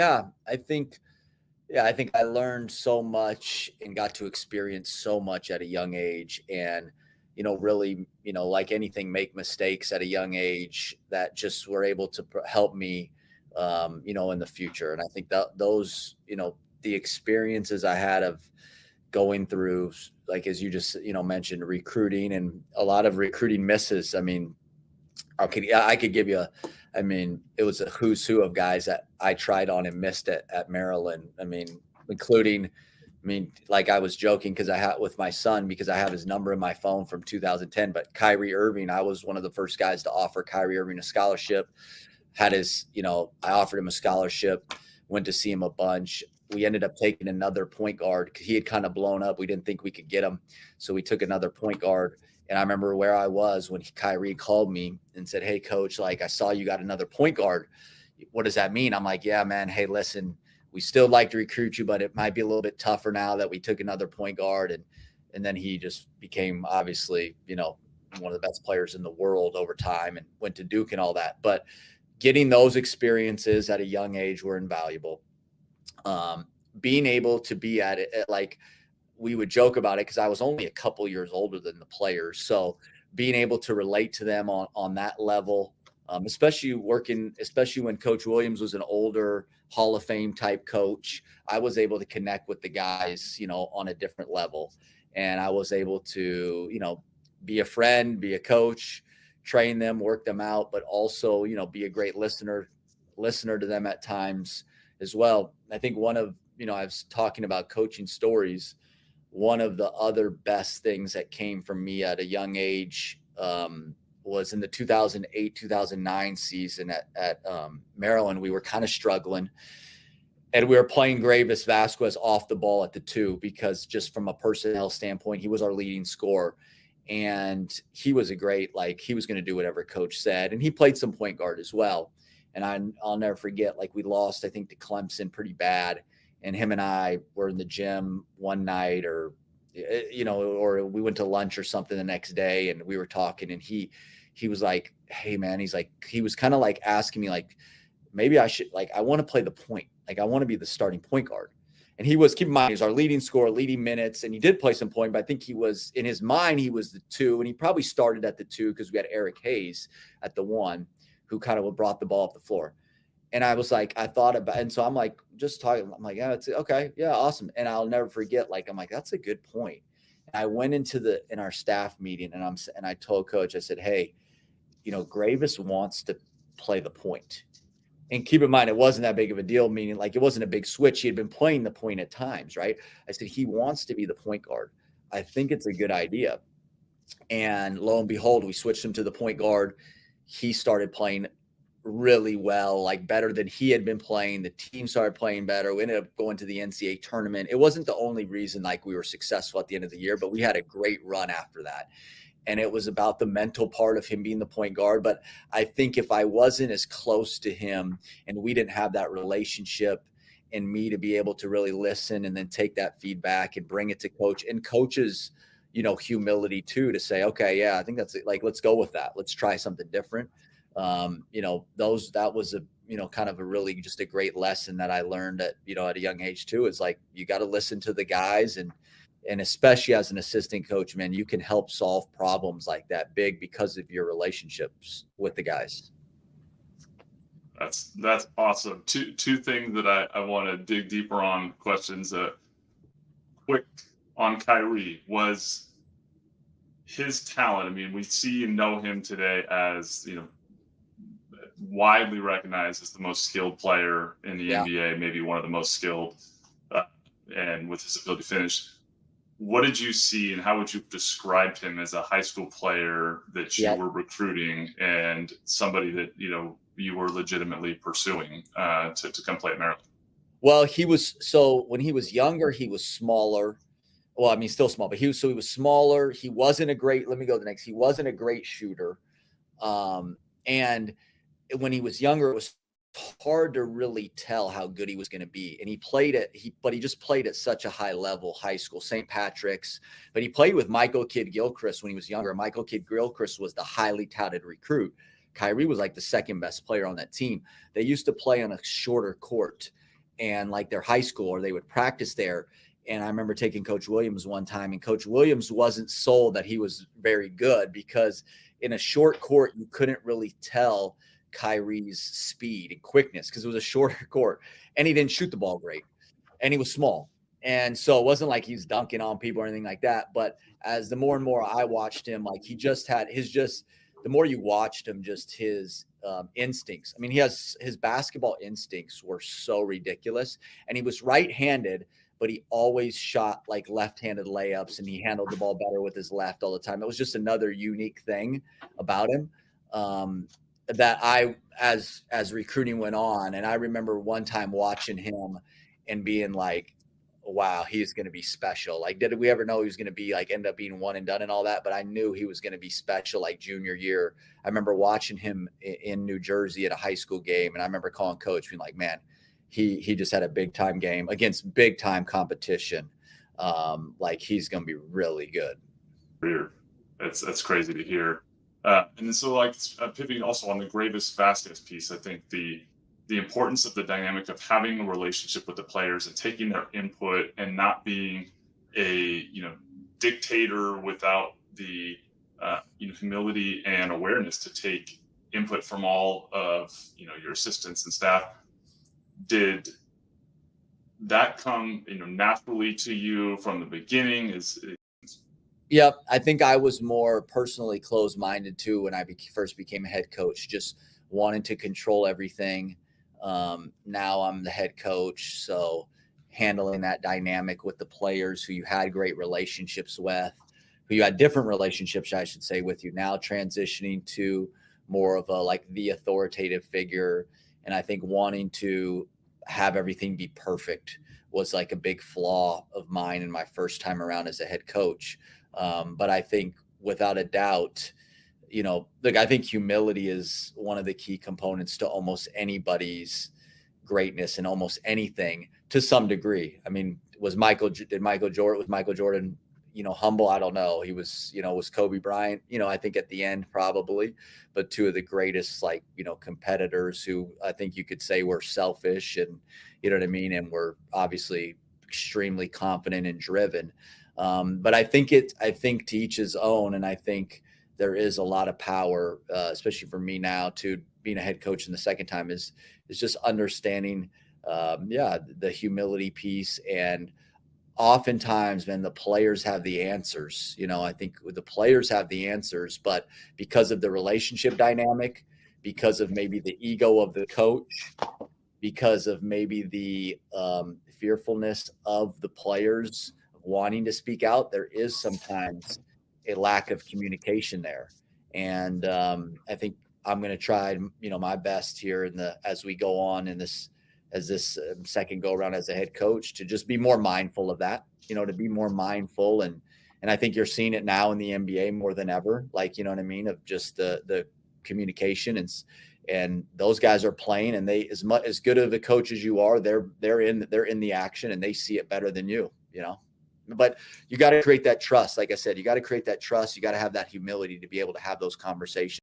Yeah, I think I think I learned so much and got to experience so much at a young age and really, like anything make mistakes at a young age that just were able to help me in the future. And I think that those, the experiences I had of going through like as you just, mentioned recruiting and a lot of recruiting misses. I mean, I could give you I mean, it was a who's who of guys that I tried on and missed it at Maryland. I mean, including, like I was joking because I had with my son because I have his number in my phone from 2010. But Kyrie Irving, I was one of the first guys to offer Kyrie Irving a scholarship. Had his, I offered him a scholarship, went to see him a bunch. We ended up taking another point guard because he had kind of blown up. We didn't think we could get him. So we took another point guard. And I remember where I was when Kyrie called me and said, "Hey, coach, like I saw you got another point guard. What does that mean?" I'm like, "Yeah, man. Hey, listen, we still like to recruit you, but it might be a little bit tougher now that we took another point guard." And then he just became obviously, one of the best players in the world over time and went to Duke and all that. But getting those experiences at a young age were invaluable. Being able to be at it, like we would joke about it because I was only a couple years older than the players. So being able to relate to them on that level, especially when Coach Williams was an older Hall of Fame type coach, I was able to connect with the guys, on a different level. And I was able to, be a friend, be a coach, train them, work them out, but also, be a great listener to them at times as well. I think I was talking about coaching stories. One of the other best things that came from me at a young age was in the 2008-2009 season at Maryland. We were kind of struggling, and we were playing Greivis Vasquez off the ball at the 2 because just from a personnel standpoint, he was our leading scorer. And he was he was going to do whatever coach said. And he played some point guard as well. And I'll never forget, like we lost, I think, to Clemson pretty bad. And him and I were in the gym one night or we went to lunch or something the next day and we were talking and he was like, "Hey man," he was kind of like asking me like, maybe I should, like, I want to play the point. Like I want to be the starting point guard. And keep in mind, he was our leading scorer, leading minutes, and he did play some point, but I think he was, in his mind, he was the 2, and he probably started at the 2 because we had Eric Hayes at the 1, who kind of brought the ball up the floor. And I was like, I thought about, and so I'm like, just talking, I'm like, "Yeah, it's okay. Yeah, awesome." And I'll never forget, like, I'm like, that's a good point. And I went in our staff meeting and I told coach, I said, "Hey, Gravis wants to play the point." And keep in mind, it wasn't that big of a deal, meaning like it wasn't a big switch. He had been playing the point at times, right? I said, "He wants to be the point guard. I think it's a good idea." And lo and behold, we switched him to the point guard. He started playing really well, like better than he had been playing. The team started playing better. We ended up going to the NCAA tournament. It wasn't the only reason like we were successful at the end of the year, but we had a great run after that. And it was about the mental part of him being the point guard. But I think if I wasn't as close to him and we didn't have that relationship and me to be able to really listen and then take that feedback and bring it to coach and coaches, humility too, to say, "Okay, yeah, I think that's it. Like, let's go with that. Let's try something different." That was a, kind of a really just a great lesson that I learned at a young age too, is like, you got to listen to the guys and especially as an assistant coach, man, you can help solve problems like that big because of your relationships with the guys. That's awesome. Two things that I want to dig deeper on questions. Quick on Kyrie was his talent. I mean, we see and know him today as widely recognized as the most skilled player in the Yeah. NBA, maybe one of the most skilled, uh, and with his ability to finish. What did you see, and how would you describe him as a high school player that you Yeah. were recruiting and somebody that you were legitimately pursuing to come play at Maryland? Well, so when he was younger, he was smaller. Well, I mean, still small, but he was smaller. He wasn't a great, let me go to the next. He wasn't a great shooter. And when he was younger, it was hard to really tell how good he was going to be. And but he just played at such a high level, high school, St. Patrick's, but he played with Michael Kidd-Gilchrist when he was younger. Michael Kidd-Gilchrist was the highly touted recruit. Kyrie was like the second best player on that team. They used to play on a shorter court. and like their high school, or they would practice there. And I remember taking Coach Williams one time, and Coach Williams wasn't sold that he was very good, because in a short court, you couldn't really tell Kyrie's speed and quickness because it was a shorter court, and he didn't shoot the ball great, and he was small. And so it wasn't like he's dunking on people or anything like that. But as the more and more I watched him, like he just had the more you watched him, just his instincts. I mean, his basketball instincts were so ridiculous, and he was right-handed, but he always shot like left-handed layups, and he handled the ball better with his left all the time. It was just another unique thing about him that as recruiting went on. And I remember one time watching him and being like, wow, he's going to be special. Like, did we ever know he was going to be like, end up being one and done and all that? But I knew he was going to be special, like junior year. I remember watching him in New Jersey at a high school game. And I remember calling coach being like, man, he just had a big time game against big time competition. Like he's going to be really good. Weird. That's crazy to hear. And then so like pivoting also on the Greivis Vasquez piece, I think the importance of the dynamic of having a relationship with the players and taking their input and not being a dictator without the humility and awareness to take input from all of your assistants and staff. Did that come naturally to you from the beginning? Yep, I think I was more personally closed-minded too when I first became a head coach, just wanting to control everything. Now I'm the head coach, so handling that dynamic with the players who you had great relationships with, who you had different relationships, I should say, with you, now transitioning to more of the authoritative figure. And I think wanting to have everything be perfect was like a big flaw of mine in my first time around as a head coach. But I think without a doubt, I think humility is one of the key components to almost anybody's greatness and almost anything to some degree. I mean, was Michael Jordan, humble? I don't know. He was, was Kobe Bryant, I think at the end probably, but two of the greatest, competitors who I think you could say were selfish and, you know what I mean? And were obviously extremely confident and driven. But I think to each his own. And I think there is a lot of power, especially for me now, to being a head coach in the second time is just understanding, the humility piece. And oftentimes, man, the players have the answers. I think the players have the answers, but because of the relationship dynamic, because of maybe the ego of the coach, because of maybe the fearfulness of the players wanting to speak out, there is sometimes a lack of communication there. And I think I'm going to try, my best here as we go on in this second go around as a head coach, to just be more mindful of that, to be more mindful. And I think you're seeing it now in the NBA more than ever, of just the communication and those guys are playing, and they, as good of a coach as you are, they're in the action and they see it better than you. But you got to create that trust. Like I said, you got to create that trust. You got to have that humility to be able to have those conversations.